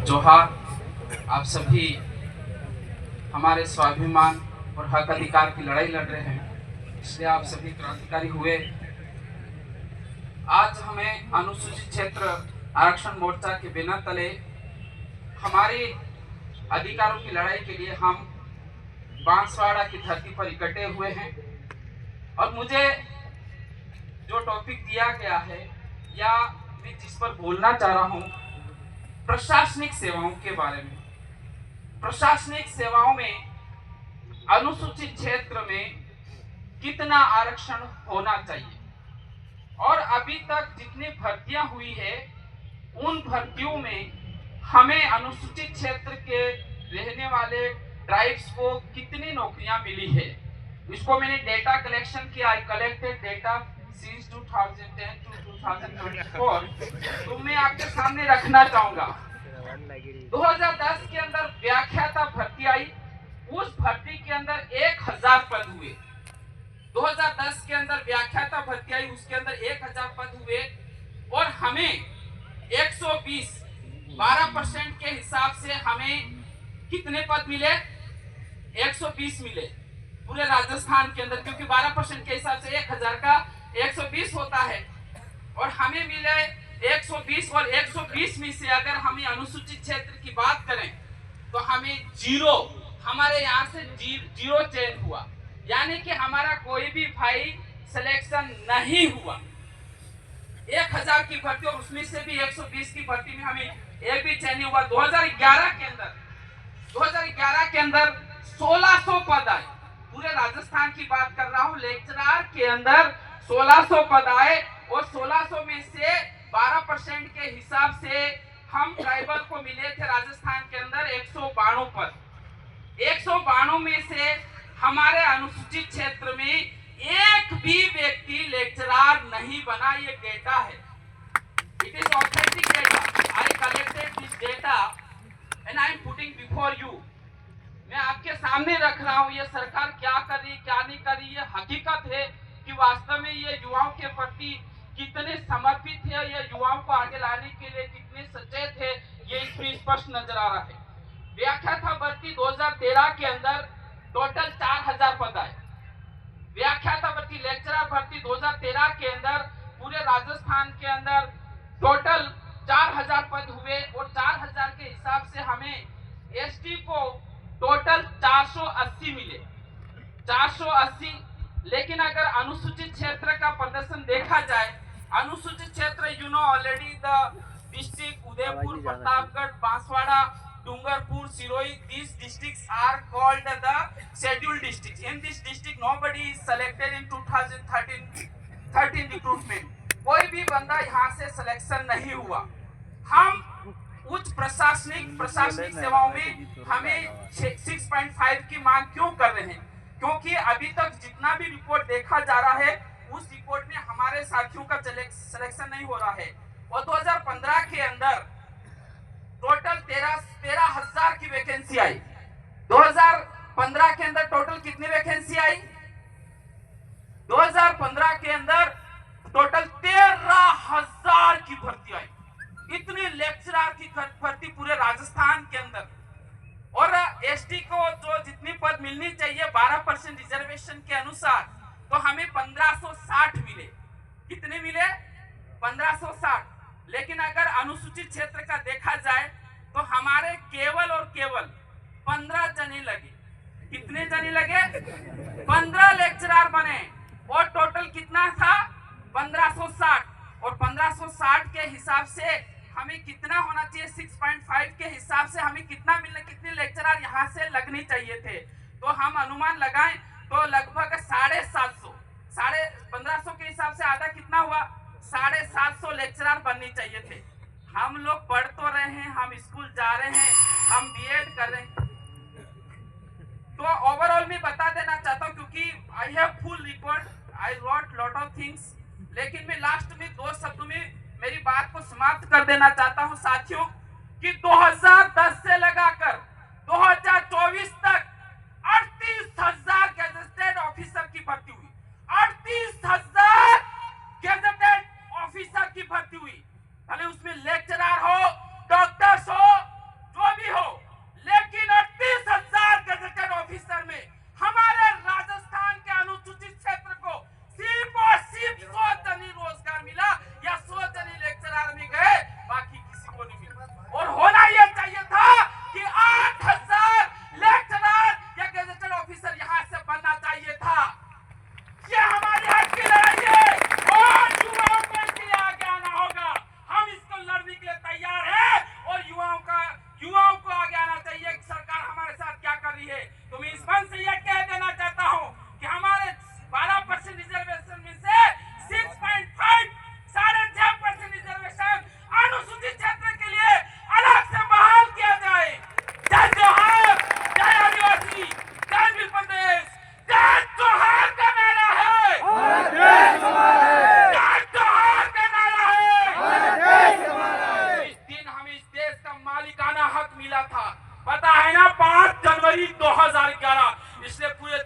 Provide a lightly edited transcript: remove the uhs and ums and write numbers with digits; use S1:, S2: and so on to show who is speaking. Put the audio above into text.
S1: जोहार। आप सभी हमारे स्वाभिमान और हक अधिकार की लड़ाई लड़ रहे हैं, इसलिए आप सभी क्रांतिकारी हुए। आज हमें अनुसूचित क्षेत्र आरक्षण मोर्चा के बिना तले हमारे अधिकारों की लड़ाई के लिए हम बांसवाड़ा की धरती पर इकट्ठे हुए हैं। और मुझे जो टॉपिक दिया गया है या मैं जिस पर बोलना चाह रहा हूँ, प्रशासनिक सेवाओं के बारे में। प्रशासनिक सेवाओं में अनुसूचित क्षेत्र में कितना आरक्षण होना चाहिए, और अभी तक जितनी भर्तियां हुई है उन भर्तियों में हमें अनुसूचित क्षेत्र के रहने वाले ट्राइब्स को कितनी नौकरियां मिली है। इसको मैंने डेटा कलेक्शन किया। I collected data since 2010 to 2024। तो मैं आपके सामने रखना चाहूंगा। 2010 के अंदर व्याख्याता भर्ती आई, उस भर्ती के अंदर 1000 पद हुए। 2010 के अंदर व्याख्याता भर्ती आई, उसके अंदर 1000 पद हुए, और हमें 120 12% के हिसाब से हमें कितने पद मिले? 120 मिले पूरे राजस्थान के अंदर, क्योंकि 12% के हिसाब से 1000 का 120 होता है, और हमें मिले 120। और 120 में से अगर हमें अनुसूचित क्षेत्र की बात करें तो हमें जीरो, हमारे यहाँ से जीरो चयन हुआ, यानी कि हमारा कोई भी भाई सिलेक्शन नहीं हुआ। 1000 की भर्ती और उसमें से भी 120 की भर्ती में हमें एक भी चयन नहीं हुआ। 2011 के अंदर 1600 पद आए। पूरे राजस्थान की बात कर रहा हूँ, लेक्चरर के अंदर 1600 पद आए, और 1600 में से 12% के हिसाब से हम ट्राइबल को मिले थे राजस्थान के अंदर 192 पद। 192 में से हमारे अनुसूचित क्षेत्र में एक भी व्यक्ति लेक्चरर नहीं बना। ये डेटा है, it is authentic data. I collected this data and I am putting before you. मैं आपके सामने रख रहा हूँ। ये सरकार क्या कर रही, क्या नहीं कर रही, ये हकीकत है कि वास्तव में ये युवाओं के प्रति कितने समर्पित है, ये युवाओं को आगे लाने के लिए कितने सचेत है, ये इसमें स्पष्ट नजर आ रहा है। व्याख्याता भर्ती 2013 के अंदर टोटल 4000 पद आए। व्याख्याता भर्ती लेक्चरर भर्ती 2013 के अंदर पूरे राजस्थान के अंदर टोटल 4000 पद हुए, और 4000 के हिसाब से हमें एसटी को टोटल 480 मिले, 480। लेकिन अगर अनुसूचित क्षेत्र का प्रदर्शन देखा जाए, अनुसूचित क्षेत्र you know already the district Udaipur, Pratapgarh, Banswara, Dungarpur, Siroi, these districts are called the scheduled districts. In this district, nobody is selected in 2013 recruitment. कोई भी बंदा यहाँ से सिलेक्शन नहीं हुआ। हम उच्च प्रशासनिक सेवाओं में हमें 6.5 की मांग क्यों कर रहे हैं? क्योंकि अभी तक जितना भी रिपोर्ट देखा जा रहा है, उस रिपोर्ट में हमारे साथियों का सिलेक्शन नहीं हो रहा है। और 2015 के अंदर टोटल 13,000 की वैकेंसी आई। 2015 के अंदर टोटल कितनी वैकेंसी आई? 2015 के अंदर टोटल 13,000 की भर्ती आई। इतनी लेक्चरर की भर्ती पूरे राजस्थान के अंदर। और एसटी को जो जितनी पद मिलनी चाहिए 12% रिजर्वेशन के अनुसार, तो हमें 1560 मिले। कितने मिले? 1560। लेकिन अगर अनुसूचित क्षेत्र का देखा जाए तो हमारे केवल और केवल 15 जने लगे। कितने जने लगे? 15 लेक्चरर बने, और टोटल कितना था? 1560। और 1560 के हिसाब से हमें कितना होना चाहिए? 6.5 के हिसाब से हमें कितना मिलना, कितने लेक्चरर यहाँ से लगने चाहिए थे? तो हम अनुमान लगाएं तो लगभग 750, 1500 के हिसाब से आधा कितना हुआ? 750 लेक्चरर बनने चाहिए थे। हम लोग पढ़ तो रहे हैं, हम स्कूल जा रहे हैं, हम बीएड कर रहे हैं। तो ओवरऑल मैं बता देना चाहता हूँ, क्योंकि I have full report, I wrote lot of things, लेकिन मैं लास्ट में 2 शब्दों में मेरी बात को समाप्त कर देना चाहता हूँ साथियों, कि 2010 से लगाकर 2024 तक 38,000 गैजेटेड ऑफिसर की भर्ती हुई। 38,000 गैजेटेड ऑफिसर की भर्ती हुई। भले उसमें लेक्चरर हो, डॉक्टर्स हो, मालिकाना हक मिला था। पता है ना, 5 जनवरी 2011 इसने पूरे